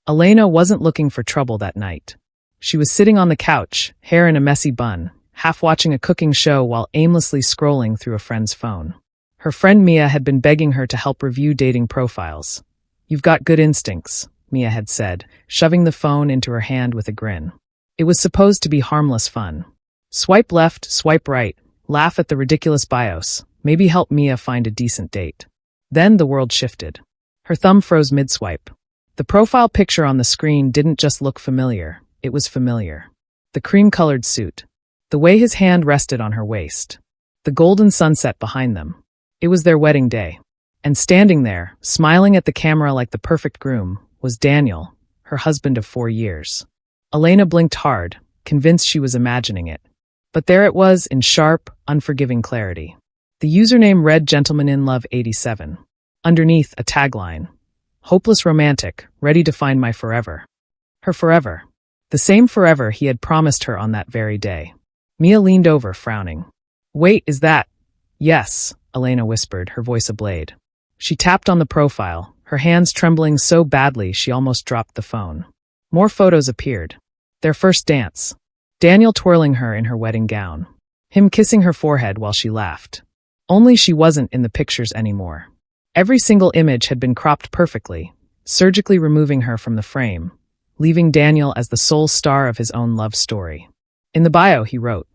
Elena wasn't looking for trouble that night. She was sitting on the couch, hair in a messy bun, half watching a cooking show while aimlessly scrolling through a friend's phone. Her friend Mia had been begging her to help review dating profiles. "You've got good instincts," Mia had said, shoving the phone into her hand with a grin. It was supposed to be harmless fun. Swipe left, swipe right, laugh at the ridiculous bios, maybe help Mia find a decent date. Then the world shifted. Her thumb froze mid-swipe. The profile picture on the screen didn't just look familiar, it was familiar. The cream-colored suit. The way his hand rested on her waist. The golden sunset behind them. It was their wedding day. And standing there, smiling at the camera like the perfect groom, was Daniel, her husband of 4 years. Elena blinked hard, convinced she was imagining it. But there it was in sharp, unforgiving clarity. The username read GentlemanInLove87. Underneath, a tagline. "Hopeless romantic, ready to find my forever." Her forever. The same forever he had promised her on that very day. Mia leaned over, frowning. "Wait, is that—" "Yes," Elena whispered, her voice ablade. She tapped on the profile, her hands trembling so badly she almost dropped the phone. More photos appeared. Their first dance. Daniel twirling her in her wedding gown. Him kissing her forehead while she laughed. Only she wasn't in the pictures anymore. Every single image had been cropped perfectly, surgically removing her from the frame, leaving Daniel as the sole star of his own love story. In the bio he wrote,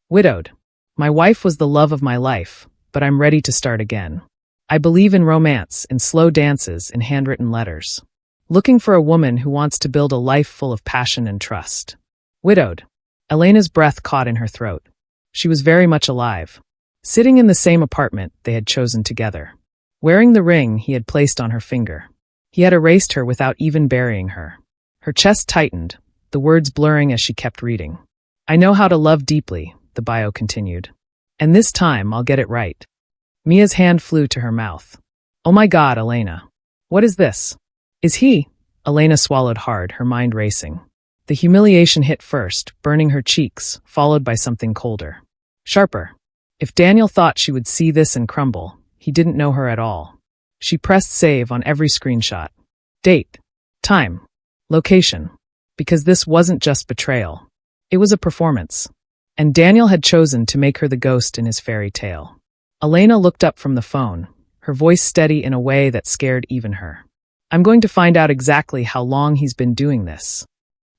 "Widowed. My wife was the love of my life, but I'm ready to start again. I believe in romance, in slow dances, in handwritten letters. Looking for a woman who wants to build a life full of passion and trust." Widowed. Elena's breath caught in her throat. She was very much alive. Sitting in the same apartment they had chosen together. Wearing the ring he had placed on her finger. He had erased her without even burying her. Her chest tightened, the words blurring as she kept reading. "I know how to love deeply," the bio continued. "And this time I'll get it right." Mia's hand flew to her mouth. "Oh my God, Elena. What is this? Is he—" Elena swallowed hard, her mind racing. The humiliation hit first, burning her cheeks, followed by something colder. Sharper. If Daniel thought she would see this and crumble, he didn't know her at all. She pressed save on every screenshot. Date. Time. Location. Because this wasn't just betrayal. It was a performance. And Daniel had chosen to make her the ghost in his fairy tale. Elena looked up from the phone, her voice steady in a way that scared even her. "I'm going to find out exactly how long he's been doing this."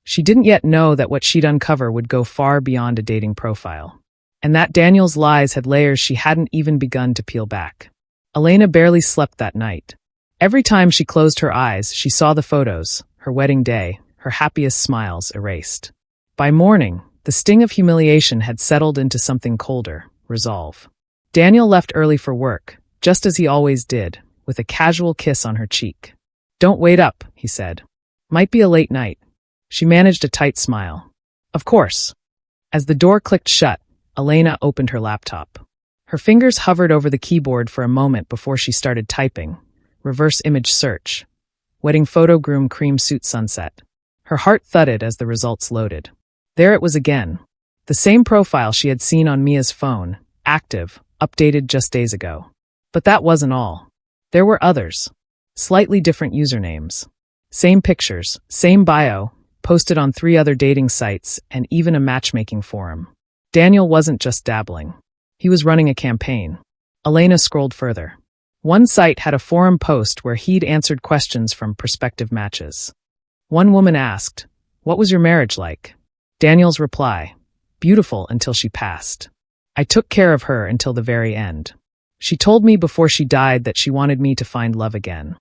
She didn't yet know that what she'd uncover would go far beyond a dating profile. And that Daniel's lies had layers she hadn't even begun to peel back. Elena barely slept that night. Every time she closed her eyes, she saw the photos, her wedding day, her happiest smiles erased. By morning, the sting of humiliation had settled into something colder, resolve. Daniel left early for work, just as he always did, with a casual kiss on her cheek. "Don't wait up," he said. "Might be a late night." She managed a tight smile. "Of course." As the door clicked shut, Elena opened her laptop. Her fingers hovered over the keyboard for a moment before she started typing. Reverse image search. Wedding photo groom cream suit sunset. Her heart thudded as the results loaded. There it was again. The same profile she had seen on Mia's phone, active, updated just days ago. But that wasn't all. There were others. Slightly different usernames. Same pictures, same bio, posted on 3 other dating sites and even a matchmaking forum. Daniel wasn't just dabbling. He was running a campaign. Elena scrolled further. One site had a forum post where he'd answered questions from prospective matches. One woman asked, "What was your marriage like?" Daniel's reply, "Beautiful until she passed. I took care of her until the very end. She told me before she died that she wanted me to find love again."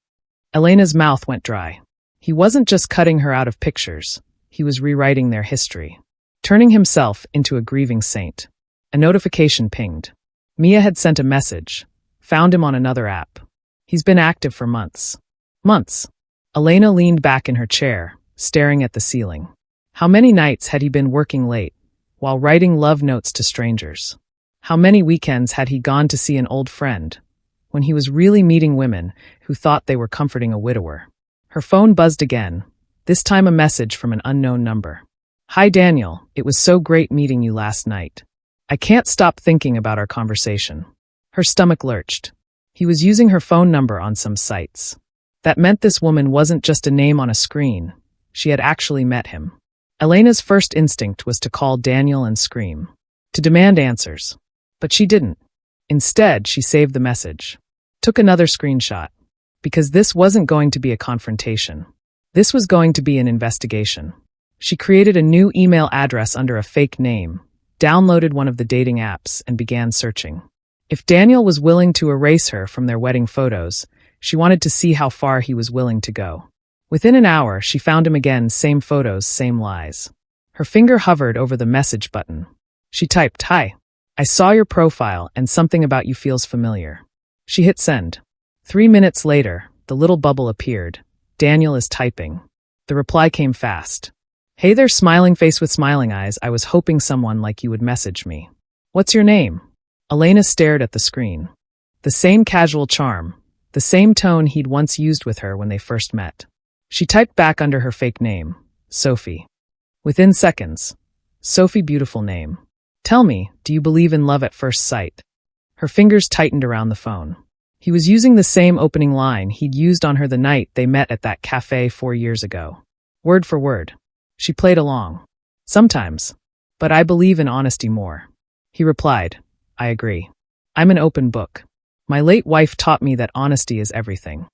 Elena's mouth went dry. He wasn't just cutting her out of pictures. He was rewriting their history. Turning himself into a grieving saint. A notification pinged. Mia had sent a message. Found him on another app. He's been active for months. Months. Elena leaned back in her chair, staring at the ceiling. How many nights had he been working late, while writing love notes to strangers? How many weekends had he gone to see an old friend, when he was really meeting women who thought they were comforting a widower? Her phone buzzed again, this time a message from an unknown number. "Hi Daniel, it was so great meeting you last night. I can't stop thinking about our conversation." Her stomach lurched. He was using her phone number on some sites. That meant this woman wasn't just a name on a screen, She had actually met him. Elena's first instinct was to call Daniel and scream, to demand answers. But she didn't. Instead, she saved the message. Took another screenshot. Because this wasn't going to be a confrontation. This was going to be an investigation. She created a new email address under a fake name, downloaded one of the dating apps, and began searching. If Daniel was willing to erase her from their wedding photos, she wanted to see how far he was willing to go. Within an hour, she found him again, same photos, same lies. Her finger hovered over the message button. She typed, "Hi. I saw your profile and something about you feels familiar." She hit send. 3 minutes later, the little bubble appeared. Daniel is typing. The reply came fast. "Hey there, smiling face with smiling eyes. I was hoping someone like you would message me. What's your name?" Elena stared at the screen. The same casual charm, the same tone he'd once used with her when they first met. She typed back under her fake name, Sophie. Within seconds, "Sophie, beautiful name. Tell me, do you believe in love at first sight?" Her fingers tightened around the phone. He was using the same opening line he'd used on her the night they met at that cafe 4 years ago. Word for word. She played along. "Sometimes. But I believe in honesty more." He replied, "I agree. I'm an open book. My late wife taught me that honesty is everything."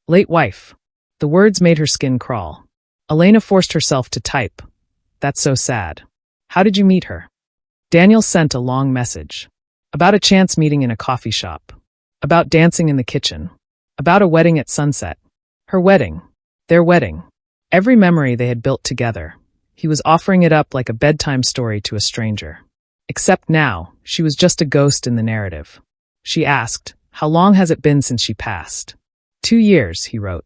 Late wife. The words made her skin crawl. Elena forced herself to type, "That's so sad. How did you meet her?" Daniel sent a long message. About a chance meeting in a coffee shop. About dancing in the kitchen. About a wedding at sunset. Her wedding. Their wedding. Every memory they had built together. He was offering it up like a bedtime story to a stranger. Except now, she was just a ghost in the narrative. She asked, "How long has it been since she passed?" 2 years, he wrote.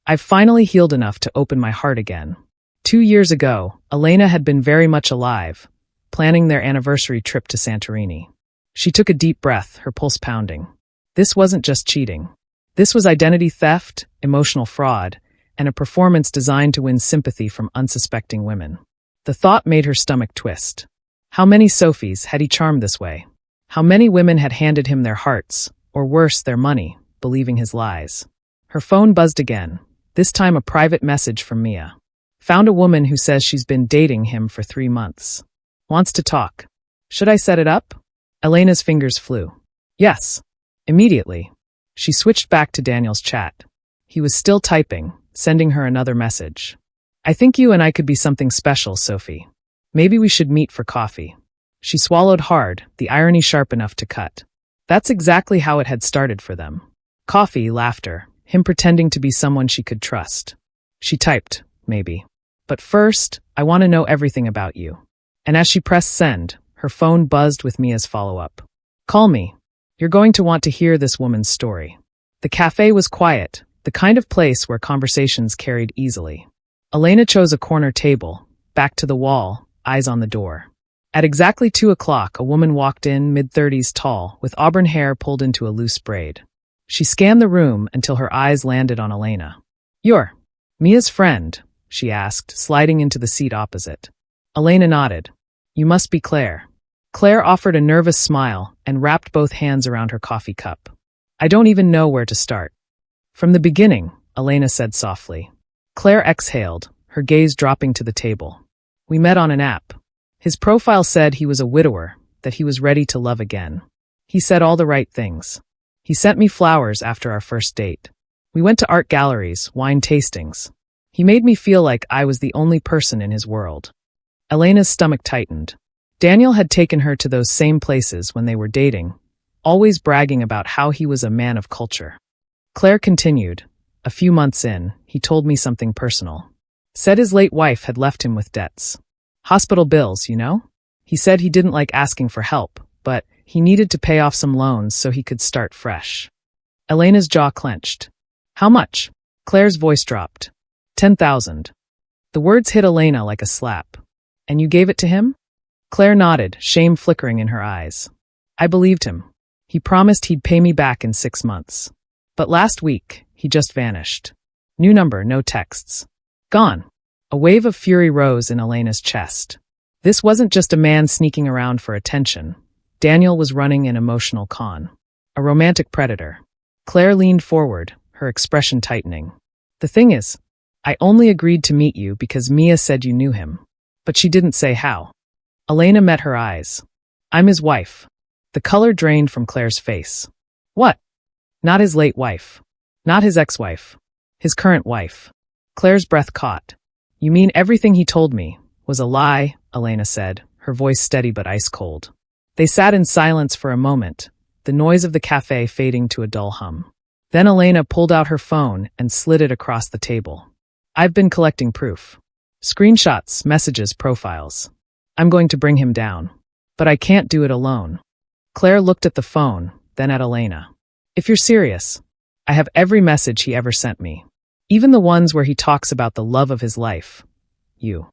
"I've finally healed enough to open my heart again." 2 years ago, Elena had been very much alive, planning their anniversary trip to Santorini. She took a deep breath, her pulse pounding. This wasn't just cheating. This was identity theft, emotional fraud, and a performance designed to win sympathy from unsuspecting women. The thought made her stomach twist. How many Sophies had he charmed this way? How many women had handed him their hearts, or worse, their money, believing his lies? Her phone buzzed again, this time a private message from Mia. "Found a woman who says she's been dating him for 3 months. Wants to talk. Should I set it up?" Elena's fingers flew. "Yes." Immediately. She switched back to Daniel's chat. He was still typing, sending her another message. "I think you and I could be something special, Sophie. Maybe we should meet for coffee." She swallowed hard, the irony sharp enough to cut. That's exactly how it had started for them. Coffee, laughter, him pretending to be someone she could trust. She typed, "Maybe. But first, I want to know everything about you." And as she pressed send, her phone buzzed with Mia's follow-up. "Call me. You're going to want to hear this woman's story." The cafe was quiet, the kind of place where conversations carried easily. Elena chose a corner table, back to the wall, eyes on the door. At exactly 2 o'clock, a woman walked in, mid-30s tall, with auburn hair pulled into a loose braid. She scanned the room until her eyes landed on Elena. "You're Mia's friend?" she asked, sliding into the seat opposite. Elena nodded. "You must be Claire." Claire offered a nervous smile and wrapped both hands around her coffee cup. "I don't even know where to start." "From the beginning," Elena said softly. Claire exhaled, her gaze dropping to the table. "We met on an app. His profile said he was a widower, that he was ready to love again. He said all the right things. He sent me flowers after our first date. We went to art galleries, wine tastings. He made me feel like I was the only person in his world." Elena's stomach tightened. Daniel had taken her to those same places when they were dating, always bragging about how he was a man of culture. Claire continued, "A few months in, he told me something personal. Said his late wife had left him with debts. Hospital bills, you know? He said he didn't like asking for help, but he needed to pay off some loans so he could start fresh." Elena's jaw clenched. "How much?" Claire's voice dropped. 10,000. The words hit Elena like a slap. "And you gave it to him?" Claire nodded, shame flickering in her eyes. "I believed him. He promised he'd pay me back in 6 months. But last week, he just vanished. New number, no texts. Gone." A wave of fury rose in Elena's chest. This wasn't just a man sneaking around for attention. Daniel was running an emotional con. A romantic predator. Claire leaned forward, her expression tightening. "The thing is, I only agreed to meet you because Mia said you knew him. But she didn't say how. Elena met her eyes. I'm his wife. The color drained from Claire's face. What? Not his late wife. Not his ex-wife. His current wife. Claire's breath caught. You mean everything he told me was a lie, Elena said, her voice steady but ice cold. They sat in silence for a moment, the noise of the cafe fading to a dull hum. Then Elena pulled out her phone and slid it across the table. I've been collecting proof. Screenshots, messages, profiles. I'm going to bring him down. But I can't do it alone. Claire looked at the phone, then at Elena. If you're serious, I have every message he ever sent me. Even the ones where he talks about the love of his life. You.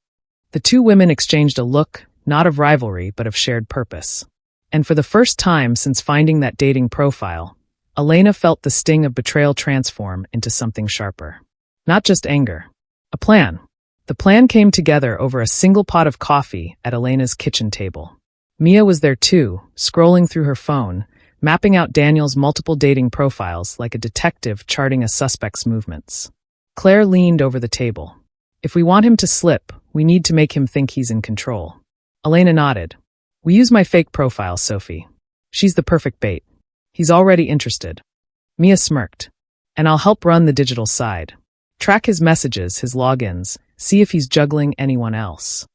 The two women exchanged a look, not of rivalry, but of shared purpose. And for the first time since finding that dating profile, Elena felt the sting of betrayal transform into something sharper. Not just anger. A plan. The plan came together over a single pot of coffee at Elena's kitchen table. Mia was there too, scrolling through her phone, mapping out Daniel's multiple dating profiles like a detective charting a suspect's movements. Claire leaned over the table. If we want him to slip, we need to make him think he's in control. Elena nodded. We use my fake profile, Sophie. She's the perfect bait. He's already interested. Mia smirked. And I'll help run the digital side. Track his messages, his logins, see if he's juggling anyone else.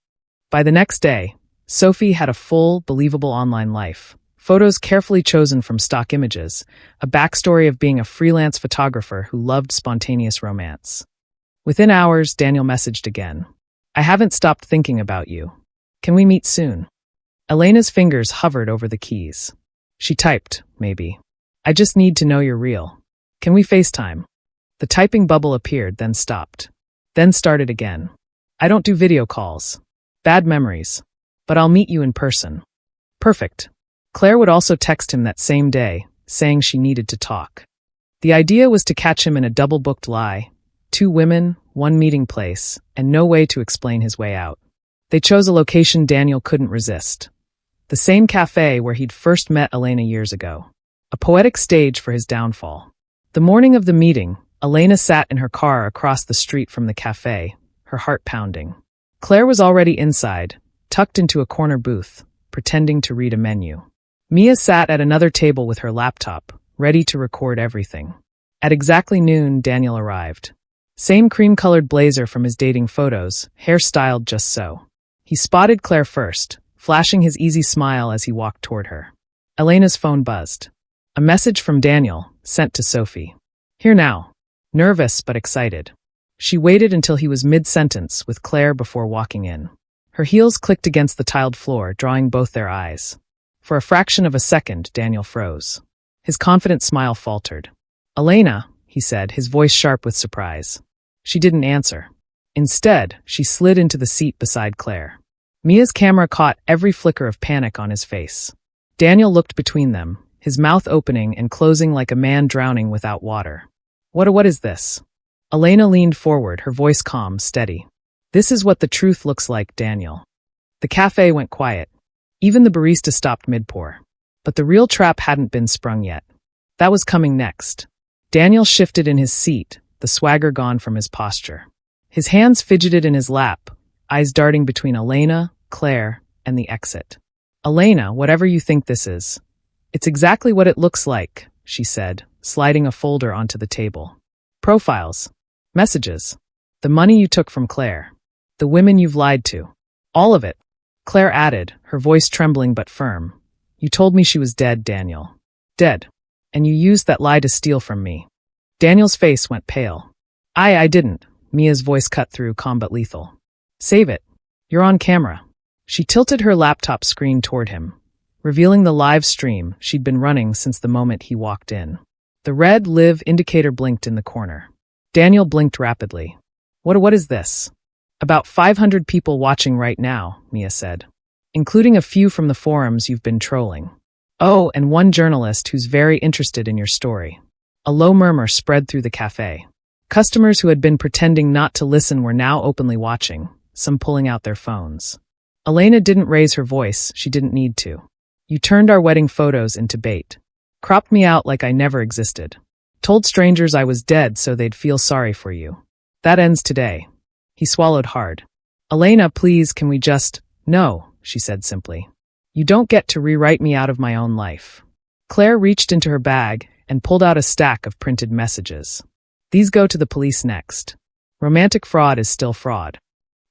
By the next day, Sophie had a full, believable online life. Photos carefully chosen from stock images, a backstory of being a freelance photographer who loved spontaneous romance. Within hours, Daniel messaged again. I haven't stopped thinking about you. Can we meet soon? Elena's fingers hovered over the keys. She typed, maybe. I just need to know you're real. Can we FaceTime? The typing bubble appeared, then stopped. Then started again. I don't do video calls. Bad memories. But I'll meet you in person. Perfect. Claire would also text him that same day, saying she needed to talk. The idea was to catch him in a double-booked lie. 2 women, 1 meeting place, and no way to explain his way out. They chose a location Daniel couldn't resist. The same cafe where he'd first met Elena years ago. A poetic stage for his downfall. The morning of the meeting, Elena sat in her car across the street from the cafe, her heart pounding. Claire was already inside, tucked into a corner booth, pretending to read a menu. Mia sat at another table with her laptop, ready to record everything. At exactly noon, Daniel arrived. Same cream-colored blazer from his dating photos, hair styled just so. He spotted Claire first, flashing his easy smile as he walked toward her. Elena's phone buzzed. A message from Daniel, sent to Sophie. Here now. Nervous but excited. She waited until he was mid-sentence with Claire before walking in. Her heels clicked against the tiled floor, drawing both their eyes. For a fraction of a second, Daniel froze. His confident smile faltered. Elena, he said, his voice sharp with surprise. She didn't answer. Instead, she slid into the seat beside Claire. Mia's camera caught every flicker of panic on his face. Daniel looked between them, his mouth opening and closing like a man drowning without water. What is this? Elena leaned forward, her voice calm, steady. This is what the truth looks like, Daniel. The cafe went quiet. Even the barista stopped mid-pour. But the real trap hadn't been sprung yet. That was coming next. Daniel shifted in his seat, the swagger gone from his posture. His hands fidgeted in his lap, eyes darting between Elena, Claire, and the exit. Elena, whatever you think this is. It's exactly what it looks like, she said, sliding a folder onto the table. Profiles. Messages. The money you took from Claire. The women you've lied to. All of it. Claire added, her voice trembling but firm. You told me she was dead, Daniel. Dead. And you used that lie to steal from me. Daniel's face went pale. I didn't. Mia's voice cut through, calm but lethal. Save it. You're on camera. She tilted her laptop screen toward him, revealing the live stream she'd been running since the moment he walked in. The red live indicator blinked in the corner. Daniel blinked rapidly. What is this? About 500 people watching right now, Mia said, including a few from the forums you've been trolling. Oh, and 1 journalist who's very interested in your story. A low murmur spread through the cafe. Customers who had been pretending not to listen were now openly watching, some pulling out their phones. Elena didn't raise her voice, she didn't need to. You turned our wedding photos into bait. Cropped me out like I never existed. Told strangers I was dead so they'd feel sorry for you. That ends today. He swallowed hard. Elena, please, can we just— No, she said simply. You don't get to rewrite me out of my own life. Claire reached into her bag and pulled out a stack of printed messages. These go to the police next. Romantic fraud is still fraud.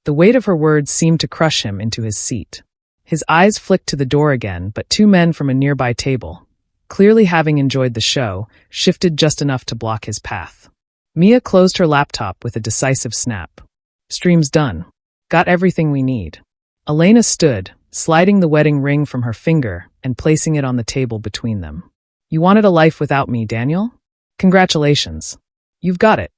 The weight of her words seemed to crush him into his seat. His eyes flicked to the door again, but two men from a nearby table, clearly having enjoyed the show, shifted just enough to block his path. Mia closed her laptop with a decisive snap. Stream's done. Got everything we need. Elena stood, sliding the wedding ring from her finger and placing it on the table between them. You wanted a life without me, Daniel? Congratulations. You've got it.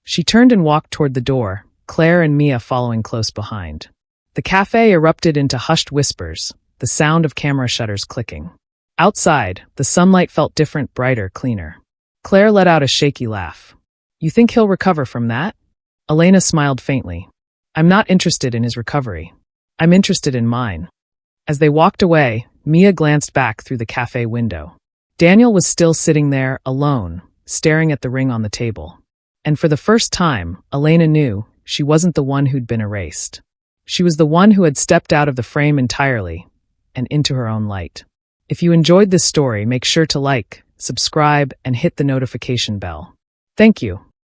She turned and walked toward the door, Claire and Mia following close behind. The cafe erupted into hushed whispers, the sound of camera shutters clicking. Outside, the sunlight felt different, brighter, cleaner. Claire let out a shaky laugh. You think he'll recover from that? Elena smiled faintly. I'm not interested in his recovery. I'm interested in mine. As they walked away, Mia glanced back through the cafe window. Daniel was still sitting there, alone, staring at the ring on the table. And for the first time, Elena knew she wasn't the one who'd been erased. She was the one who had stepped out of the frame entirely and into her own light. If you enjoyed this story, make sure to like, subscribe, and hit the notification bell. Thank you.